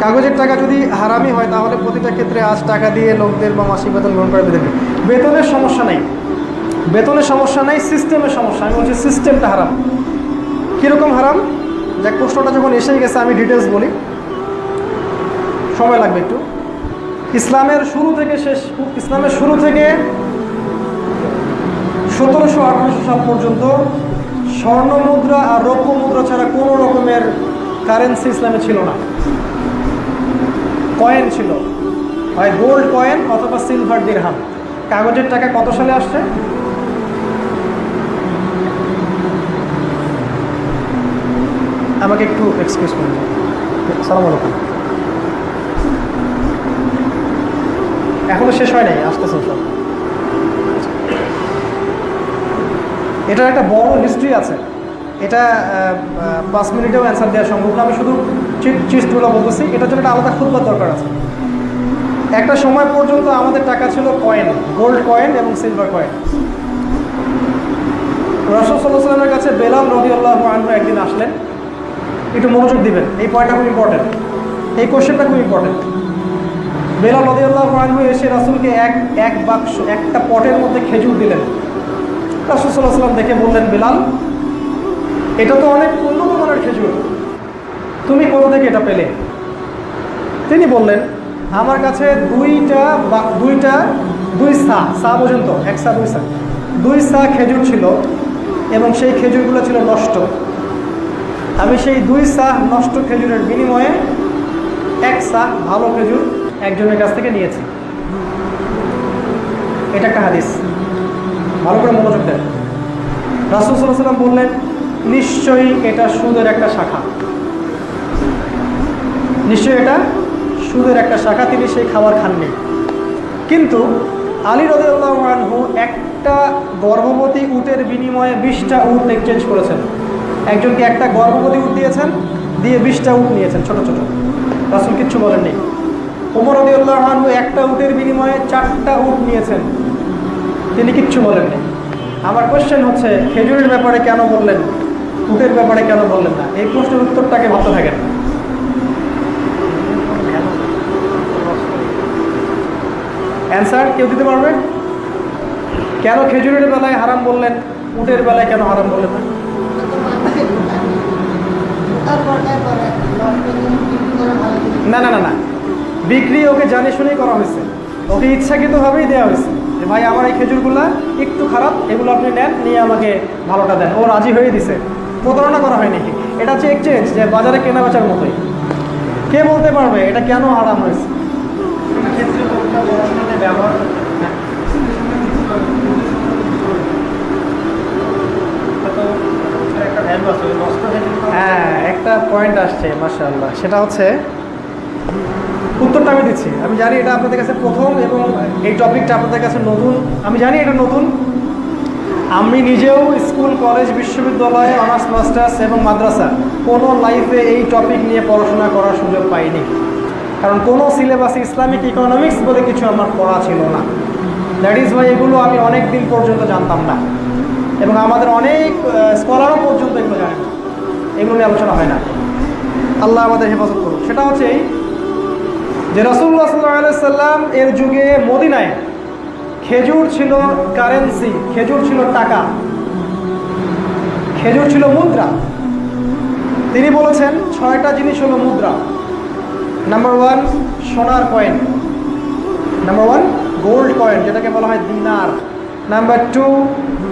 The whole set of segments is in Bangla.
কাগজের টাকা যদি হারামি হয় তাহলে প্রতিটা ক্ষেত্রে আজ টাকা দিয়ে লোকদের বা মাসিক বেতন গ্রহণ করে বেতন। বেতনের সমস্যা নেই, বেতনের সমস্যা নেই, সিস্টেমের সমস্যা। আমি বলছি সিস্টেমটা হারাম। কীরকম হারাম? যাক, প্রশ্নটা যখন এসেই গেছে আমি ডিটেলস বলি, সময় লাগবে একটু। ইসলামের শুরু থেকে 1700-1800 সাল পর্যন্ত স্বর্ণ মুদ্রা আর রৌপ্য মুদ্রা ছাড়া কোনো রকমের কারেন্সি ইসলামে ছিল না। কয়েন ছিল, হয় গোল্ড কয়েন অথবা সিলভার দিরহাম। কাগজের টাকা কত সালে আসছে? আমাকে একটু এক্সকিউজ করুন। আসসালামু আলাইকুম। এখনো শেষ হয় নাই, আসতেছে সব। এটার একটা বড় হিস্ট্রি আছে, এটা 5 মিনিটেও অ্যান্সার দেওয়া সম্ভব না। আমি শুধু চিজগুলো বলতেছি, এটার জন্য একটা আলাদা খুতবার দরকার আছে। একটা সময় পর্যন্ত আমাদের টাকা ছিল কয়েন, গোল্ড কয়েন এবং সিলভার কয়েন। রাসূল সাল্লাল্লাহু আলাইহি ওয়াসাল্লামের কাছে বেলাল রাদিয়াল্লাহু আনহু একদিন আসলেন। একটু মনোযোগ দিবেন, এই পয়েন্টটা খুব ইম্পর্টেন্ট, এই কোশ্চেনটা খুব ইম্পর্টেন্ট। বেলাল রাদিয়াল্লাহু আনহু এসে রাসূলকে এক বাক্স, একটা পটের মধ্যে খেজুর দিলেন। রাসূল সাল্লাল্লাহু আলাইহি ওয়াসাল্লাম দেখে বললেন, বেলাল, এটা তো অনেক উন্নত মানের খেজুর, তুমি কোথা থেকে এটা পেলে? তিনি বললেন, আমার কাছে দুই সা পর্যন্ত, এক সা দুই সা খেজুর ছিল এবং সেই খেজুরগুলো ছিল নষ্ট। আমি সেই 2 সা নষ্ট খেজুরের বিনিময়ে 1 সা ভালো খেজুর একজনের কাছ থেকে নিয়েছি। এটা একটা হাদিস, ভালো করে মনোযোগ দেন। রাসূল সাল্লাল্লাহু আলাইহি ওয়াসাল্লাম বললেন, নিশ্চয়ই এটা সুদের একটা শাখা, নিশ্চয়ই এটা সুদের একটা শাখা, তিনি সেই খাবার খাননি। কিন্তু আলী রাদিয়াল্লাহু আনহু একটা গর্ভবতী উটের বিনিময়ে 20টা উট এক্সচেঞ্জ করেছেন। একজনকে একটা গর্ভবতী উট দিয়েছেন, দিয়ে 20টা উট নিয়েছেন ছোট ছোট। রাসূল কিচ্ছু বলেননি। ওমর রাদিয়াল্লাহু আনহু একটা উটের বিনিময়ে 4টা উট নিয়েছেন, তিনি কিচ্ছু বলেননি। আমার কোশ্চেন হচ্ছে, খেজুরের ব্যাপারে কেন বললেন, উটের ব্যাপারে কেন বললেন না? এই প্রশ্নের উত্তরটাকে ভাবতে থাকেন। অ্যান্সার কেউ দিতে পারবে? কেন খেজুরের বেলায় হারাম বললেন, উটের বেলায় কেন হারাম বললেন না? না না না না, বিক্রি ওকে জানে শুনেই করা হয়েছে, ওকে ইচ্ছাকৃতভাবেই দেওয়া হয়েছে যে ভাই আমার এই খেজুরগুলা একটু খারাপ, এগুলো আপনি নেন, নিয়ে আমাকে ভালোটা দেন। ও রাজি হয়ে দিছে, প্রতারণা করা হয়নি। এটা হচ্ছে এক্সচেঞ্জ, যে বাজারে কেনা বেচার মতোই। কে বলতে পারবে এটা কেন হারাম হয়েছে? হ্যাঁ, একটা পয়েন্ট আসছে মাশাআল্লাহ, সেটা হচ্ছে, উত্তরটা আমি দিচ্ছি। আমি জানি এটা আপনাদের কাছে প্রথম এবং এই টপিকটা আপনাদের কাছে নতুন, আমি জানি এটা নতুন। আমি নিজেও স্কুল, কলেজ, বিশ্ববিদ্যালয়ে অনার্স, মাস্টার্স এবং মাদ্রাসা কোনো লাইফে এই টপিক নিয়ে পড়াশোনা করার সুযোগ পাইনি, কারণ কোনো সিলেবাসে ইসলামিক ইকোনমিক্স বলে কিছু আমার পড়া ছিল না। দ্যাট ইজ ওয়াই এগুলো আমি অনেক দিন পর্যন্ত জানতাম না, এবং আমাদের অনেক স্কলারও পর্যন্ত এগুলো জানে না, এগুলো নিয়ে আলোচনা হয় না। আল্লাহ আমাদের হেফাজত করুক। সেটা হচ্ছে এই যে রাসূলুল্লাহ সাল্লাল্লাহু আলাইহি সাল্লাম এর যুগে মদিনায় খেজুর ছিল কারেন্সি, খেজুর ছিল টাকা, খেজুর ছিল মুদ্রা। তিনি বলেছেন 6টা জিনিস হলো মুদ্রা। নাম্বার 1 সোনার কয়েন, নাম্বার 1 গোল্ড কয়েন যেটাকে বলা হয় দিনার, নাম্বার 2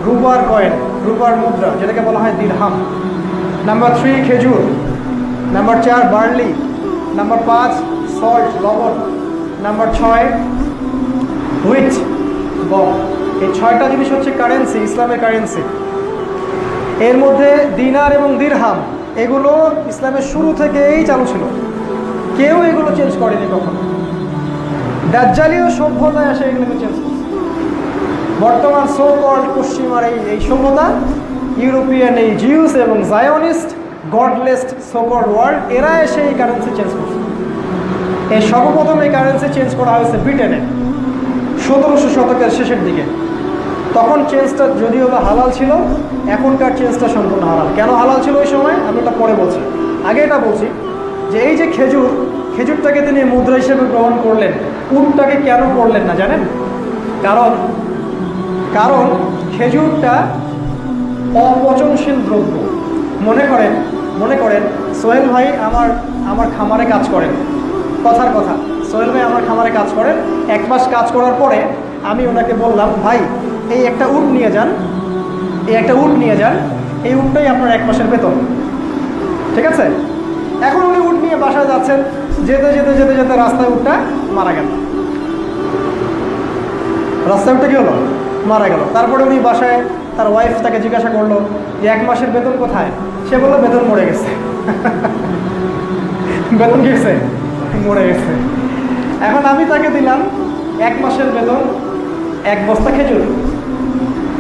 রুপার কয়েন, রুপার মুদ্রা যেটাকে বলা হয় দিরহাম, নাম্বার 3 খেজুর, নাম্বার 4 বার্লি, নাম্বার 5 সল্ট লবণ, নাম্বার 6 হুইট গম। এই 6টা জিনিস হচ্ছে কারেন্সি, ইসলামের কারেন্সি। এর মধ্যে দিনার এবং দিরহাম এগুলো ইসলামের শুরু থেকেই চালু ছিল, কেউ এগুলো চেঞ্জ করেনি কখনো। দাজ্জালীয় সভ্যতায় এসে এগুলোকে চেঞ্জ করছে। বর্তমান সো কল্ড পশ্চিমার এই সভ্যতা, ইউরোপিয়ান এই জিউস এবং Zionist godless so called world, এরা এসে এই কারেন্সি চেঞ্জ করছে। এই সর্বপ্রথম এই কারেন্সি চেঞ্জ করা হয়েছে ব্রিটেনে 1700 শতকের শেষের দিকে। তখন চেঞ্জটা যদিও বা হালাল ছিল, এখনকার চেঞ্জটা সম্পূর্ণ হালাল। কেন হালাল ছিল ওই সময় আমি এটা পরে বলছি, আগে এটা বলছি যে এই যে খেজুর, খেজুরটাকে তিনি মুদ্রা হিসেবে গ্রহণ করলেন, উটটাকে কেন করলেন না জানেন? কারণ কারণ খেজুরটা অপচনশীল দ্রব্য। মনে করেন সোহেল ভাই আমার খামারে কাজ করেন, কথার কথা, সোহেল ভাই আমার খামারে কাজ করেন। 1 মাস কাজ করার পরে আমি ওনাকে বললাম, ভাই এই একটা উট নিয়ে যান, এই উটটাই আপনার 1 মাসের বেতন, ঠিক আছে? এখন উনি উট নিয়ে বাসায় যাচ্ছেন, যেতে যেতে যেতে যেতে রাস্তায় উটটা মারা গেল। রাস্তায় উঠে কি হলো? মারা গেল। তারপরে উনি বাসায় তার ওয়াইফ তাকে জিজ্ঞাসা করলো যে 1 মাসের বেতন কোথায়? সে বললো বেতন মরে গেছে। বেতন কি গেছে? মরে গেছে। এখন আমি তাকে দিলাম 1 মাসের বেতন, 1 বস্তা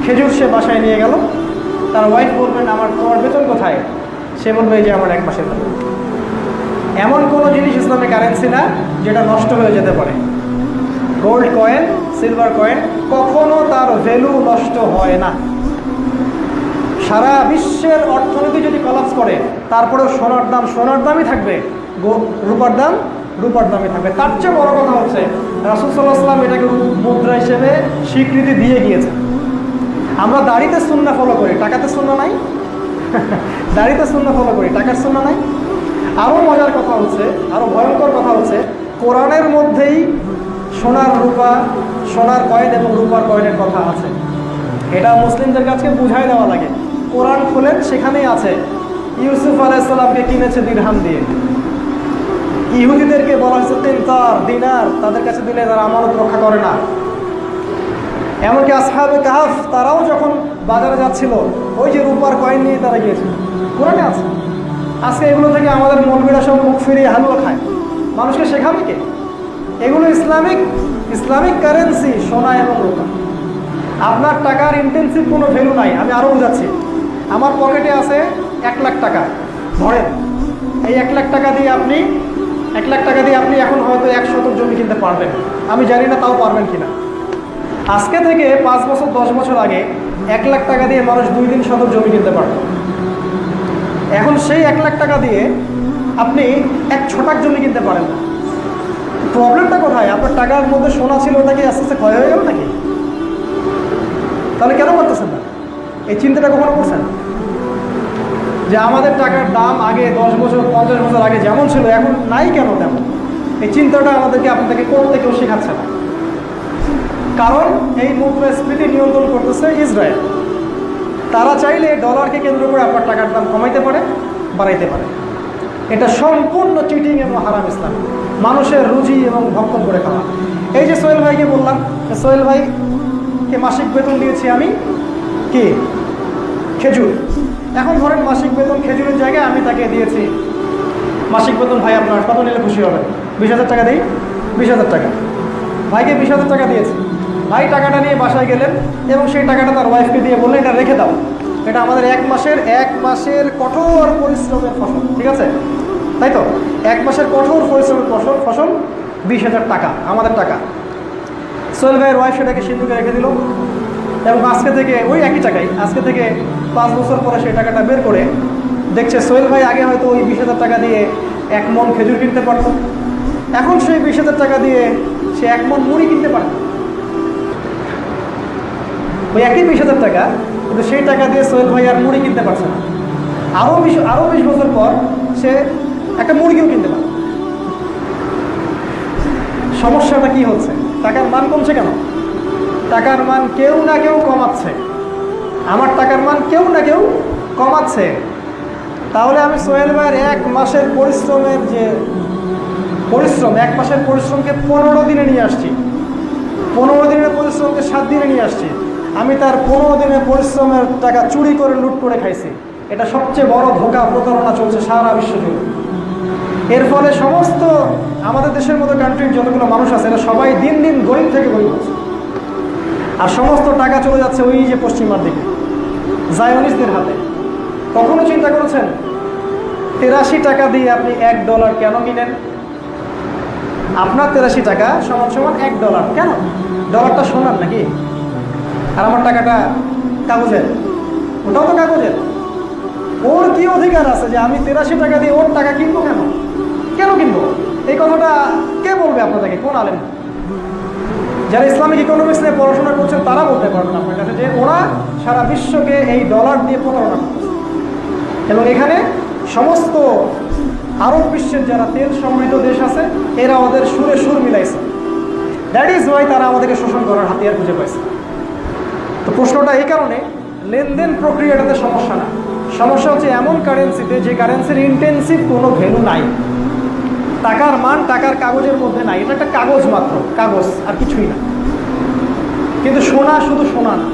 খেজুর সে বাসায় নিয়ে গেল। তার ওয়াইফ বলবেন তোমার বেতন কোথায়? সে বলবে এই যে আমার 1 মাসের বেতন। এমন কোনো জিনিস ইসলামে কারেন্সি না যেটা নষ্ট হয়ে যেতে পারে। গোল্ড কয়েন, সিলভার কয়েন কখনো তার ভ্যালু নষ্ট হয় না। সারা বিশ্বের অর্থনীতি যদি কলাপস করে, তারপরেও সোনার দামই থাকবে, রূপার দামই থাকবে। তার চেয়ে বড় কথা হচ্ছে রাসূল সাল্লাল্লাহু আলাইহি ওয়াসাল্লাম এটাকে মুদ্রা হিসেবে স্বীকৃতি দিয়ে গিয়েছে। আমরা দাড়িতে সুন্নাহ ফলো করি, টাকাতে সুন্নাহ নাই। দাড়িতে সুন্নাহ ফলো করি, টাকার সুন্নাহ নাই। আরও মজার কথা হচ্ছে, আরও ভয়ঙ্কর কথা হচ্ছে, কোরআনের মধ্যেই সোনার কয়েন এবং রূপার কয়েনের কথা আছে। এটা মুসলিমদের কাছে বুঝাই দেওয়া লাগে। কোরআন খুলেন, সেখানেই আছে ইউসুফ আলাইহিস সালামকে কিনেছে দিরহাম দিয়ে। ইহুদিদেরকে বলা হয়েছে তিনতার দিনার, তাদের কাছে দিলে তারা আমানত রক্ষা করে না। এমনকি আসহাবে কাহফ তারাও যখন বাজারে যাচ্ছিল, ওই যে রূপার কয়েন নিয়ে তারা গিয়েছিল, কোরআনে আছে। আজকে এগুলো থেকে আমাদের মৌলবীরা সব মুখ ফিরিয়ে হালুয়া খায়। মানুষকে শেখাবে কে? এগুলো ইসলামিক কারেন্সি, সোনা এবং রূপা। আপনার টাকার ইন্টেন্সিভ কোনো ভ্যালু নাই। আমি আরও বোঝাচ্ছি। আমার পকেটে আছে 1 লাখ টাকা, ধরেন এই 1 লাখ টাকা দিয়ে আপনি এখন হয়তো 1 শতক জমি কিনতে পারবেন। আমি জানি না তাও পারবেন কিনা। আজকে থেকে 5 বছর 10 বছর আগে 1 লাখ টাকা দিয়ে মানুষ 2-3 শতক জমি কিনতে পারত। এখন সেই 1 লাখ টাকা দিয়ে আপনি 1 ছটাক জমি কিনতে পারেন না। প্রবলেমটা কোথায়? আপনার টাকার মধ্যে সোনা ছিল, ওটা কি আস্তে আস্তে ক্ষয় হয়ে গেল নাকি? তাহলে কেন করতেছেন না? এই চিন্তাটা কখনো করছেন যে আমাদের টাকার দাম আগে 10 বছর 50 বছর আগে যেমন ছিল এখন নাই কেন তেমন? এই চিন্তাটা আপনাদেরকে করতে কেউ শেখাচ্ছে না। কারণ এই মুদ্রাস্ফীতি নিয়ন্ত্রণ করতেছে ইসরায়েল। তারা চাইলে ডলারকে কেন্দ্র করে আপনার টাকার দাম কমাইতে পারে, বাড়াইতে পারে। এটা সম্পূর্ণ চিটিং এবং হারাম ইসলাম, মানুষের রুজি এবং ভক্ষণ করে খাওয়া। এই যে সোহেল ভাইকে বললাম, সোহেল ভাইকে মাসিক বেতন দিয়েছি আমি কি খেজুর। এখন ধরেন মাসিক বেতন খেজুরের জায়গায় আমি তাকে দিয়েছি মাসিক বেতন, ভাই আপনার কত নিলে খুশি হবে? 20,000 টাকা দিই। 20,000 টাকা ভাইকে 20,000 টাকা দিয়েছি। ভাই টাকাটা নিয়ে বাসায় গেলেন এবং সেই টাকাটা তার ওয়াইফকে দিয়ে বললেন এটা রেখে দাও, এটা আমাদের 1 মাসের কঠোর পরিশ্রমের ফসল, ঠিক আছে? তাই তো 1 মাসের কঠোর পরিশ্রমের ফসল 20,000 টাকা, আমাদের টাকা। সোহেল ভাইয়ের ওয়াইফ সেটাকে সিন্ধুকে রেখে দিল এবং আজকে থেকে ওই একই টাকাই, আজকে থেকে 5 বছর পরে সেই টাকাটা বের করে দেখছে সোহেল ভাই আগে হয়তো ওই 20,000 টাকা দিয়ে 1 মণ খেজুর কিনতে পারত, এখন সেই 20,000 টাকা দিয়ে সে 1 মণ মুড়ি কিনতে পারে। ওই একই 20,000 টাকা, কিন্তু সেই টাকা দিয়ে সোহেল ভাই আর মুড়ি কিনতে পারছে না। আরও 20 বছর পর সে একটা মুরগিও কিনতে পারে। সমস্যাটা কি হচ্ছে? টাকার মান কমছে কেন? টাকার মান কেউ না কেউ কমাচ্ছে। আমার টাকার মান কেউ না কেউ কমাচ্ছে। তাহলে আমি সোহেল ভাইয়ের 1 মাসের পরিশ্রমের যে পরিশ্রম, 1 মাসের পরিশ্রমকে 15 দিনে নিয়ে আসছি, 15 দিনের পরিশ্রমকে 7 দিনে নিয়ে আসছি। আমি তার 15 দিনের পরিশ্রমের টাকা চুরি করে লুট করে খাইছি। এটা সবচেয়ে বড় ধোঁকা, প্রতারণা চলছে সারা বিশ্ব জুড়ে। এর ফলে সমস্ত আমাদের দেশের মতো কান্ট্রির যতগুলো মানুষ আছে এরা সবাই দিন দিন গরিব থেকে গরিব হচ্ছে। আর সমস্ত টাকা চলে যাচ্ছে ওই যে পশ্চিমার দিকে, জায়নিস্টদের হাতে। কখনো চিন্তা করেছেন 83 টাকা দিয়ে আপনি $1 কেন কিনেন? আপনার 83 টাকা সমান সমান $1। কেন? ডলারটা সোনার নাকি? আর আমার টাকাটা কাগজের, ওটাও তো কাগজের। ওর কি অধিকার আছে যে আমি 83 টাকা দিয়ে ওর টাকা কিনবো? কেন কিনবো? এই কথা বলবে আপনাদেরকে? কোন আলেম? যারা ইসলামিক ইকোনমিক্স নিয়ে পড়াশোনা করছেন তারা বলতে পারবেন আপনার কাছে যে ওরা সারা বিশ্বকে এই ডলার দিয়ে প্রতারণা করতেছে। এবং এখানে সমস্ত আরব বিশ্বের যারা তেল সমৃদ্ধ দেশ আছে এরা ওদের সুরে সুর মিলাইছে। দ্যাট ইজ ওয়াই তারা আমাদেরকে শোষণ করার হাতিয়ার খুঁজে পাইছে। তো প্রশ্নটা এই কারণে, লেনদেন প্রক্রিয়াটাতে সমস্যা না, সমস্যা হচ্ছে এমন কারেন্সিতে যে কারেন্সির ইন্টেন্সিভ কোনো ভ্যালু নাই, টাকার মান টাকার কাগজের মধ্যে নাই, এটা একটা কাগজ মাত্র, কাগজ আর কিছুই না। কিন্তু সোনা শুধু সোনা না,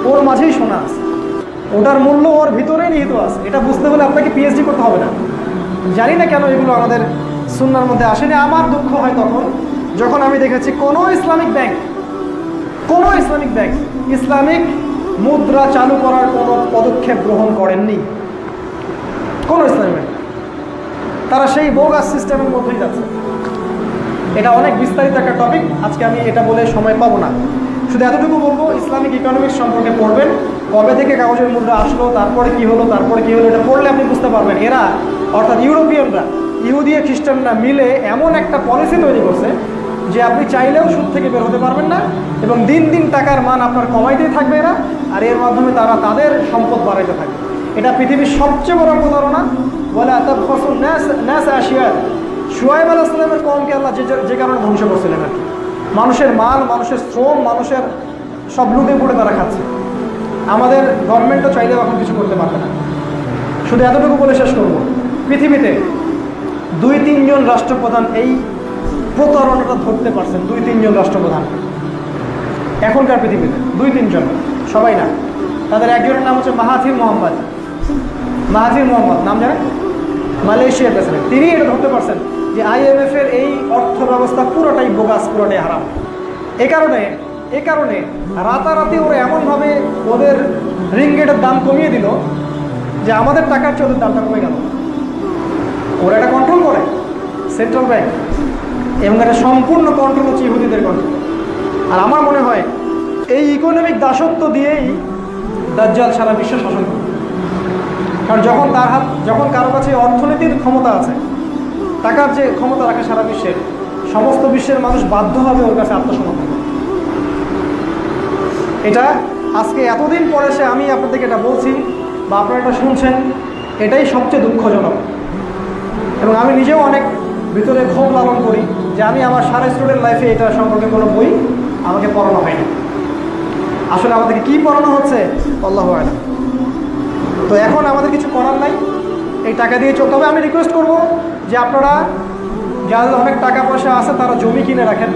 ওর মাঝেই সোনা আছে, ওটার মূল্য ওর ভিতরেই নিহিত আছে। এটা বুঝতে হলে আপনাকে পিএইচডি করতে হবে না। জানি না কেন এগুলো আমাদের সুন্নাহর মধ্যে আসেনি। আমার দুঃখ হয় তখন যখন আমি দেখেছি কোনো ইসলামিক ব্যাংক ইসলামিক মুদ্রা চালু করার কোনো পদক্ষেপ গ্রহণ করেননি। কোনো ইসলামিক ব্যাংক, তারা সেই বোগাস সিস্টেমের মধ্যেই যাচ্ছে। এটা অনেক বিস্তারিত একটা টপিক, আজকে আমি এটা বলে সময় পাবো না। শুধু এতটুকু বলবো, ইসলামিক ইকোনমিক্স সম্পর্কে পড়বেন, কবে থেকে কাগজের মুদ্রা আসলো, তারপরে কি হলো, এটা পড়লে আপনি বুঝতে পারবেন এরা অর্থাৎ ইউরোপিয়ানরা, ইহুদি খ্রিস্টানরা মিলে এমন একটা পলিসি তৈরি করছে যে আপনি চাইলেও সুদ থেকে বের হতে পারবেন না, এবং দিন দিন টাকার মান আপনার কমাইতেই থাকবে এরা, আর এর মাধ্যমে তারা তাদের সম্পদ বাড়াইতে থাকবে। এটা পৃথিবীর সবচেয়ে বড় প্রতারণা। বলে শুআয়ব আলাইহিস সালামের কওমকে আল্লাহ যে কারণে ধ্বংস করছিলেন আর কি, মানুষের মাল, মানুষের শ্রম, মানুষের সব লুটে পুড়ে তারা খাচ্ছে। আমাদের গভর্নমেন্টও চাইলেও এখন কিছু করতে পারবে না। শুধু এতটুকু বলে শেষ করব, পৃথিবীতে 2-3 জন রাষ্ট্রপ্রধান এই প্রতারণাটা ধরতে পারছেন। 2-3 জন রাষ্ট্রপ্রধান এখনকার পৃথিবীতে, 2-3 জন, সবাই না। তাদের একজনের নাম হচ্ছে মাহাথির মোহাম্মদ, নাম জানেন? মালয়েশিয়ার প্রেসিডেন্ট। তিনি এটা ধরতে পারছেন যে IMF এর এই অর্থ ব্যবস্থা পুরোটাই বোগাস, পুরোটাই হারাম। এ কারণে রাতারাতি ওরা এমনভাবে ওদের রিঙ্গিটের দাম কমিয়ে দিল যে আমাদের টাকার চেয়ে ওদের দামটা কমে গেল। ওরা এটা কন্ট্রোল করে, সেন্ট্রাল ব্যাংক, এবং এটা সম্পূর্ণ কন্ট্রোল হচ্ছে ইহুদিদের কন্ট্রোল। আর আমার মনে হয় এই ইকোনমিক দাসত্ব দিয়েই দাজ্জাল সারা বিশ্ব শাসন করবে। কারণ যখন কারো কাছে অর্থনীতির ক্ষমতা আছে, টাকার যে ক্ষমতা রাখে সারা বিশ্বের, সমস্ত বিশ্বের মানুষ বাধ্য হবে ওর কাছে আত্মসমর্পণ। এটা আজকে এতদিন পরে সে আমি আপনাদেরকে এটা বলছি বা আপনারা এটা শুনছেন, এটাই সবচেয়ে দুঃখজনক। এবং আমি নিজেও অনেক ভিতরে ক্ষোভ লালন করি যে আমি আমার সারা স্টুডেন্ট লাইফে এটা সম্পর্কে কোনো বই আমাকে পড়ানো হয়নি। আসলে আমাদেরকে কী পড়ানো হচ্ছে আল্লাহু আ'লাম। তো এখন আমাদের কিছু করার নাই, এই টাকা দিয়ে চলতে হবে। আমি রিকোয়েস্ট করব যে আপনারা যাদের অনেক টাকা পয়সা আছে তারা জমি কিনে রাখেন,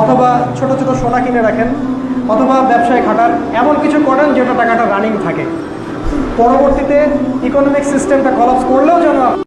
অথবা ছোট ছোট সোনা কিনে রাখেন, অথবা ব্যবসায় খাটান, এমন কিছু করেন যেটা টাকাটা রানিং থাকে। পরবর্তীতে ইকোনমিক সিস্টেমটা কলাপস করলেও যেন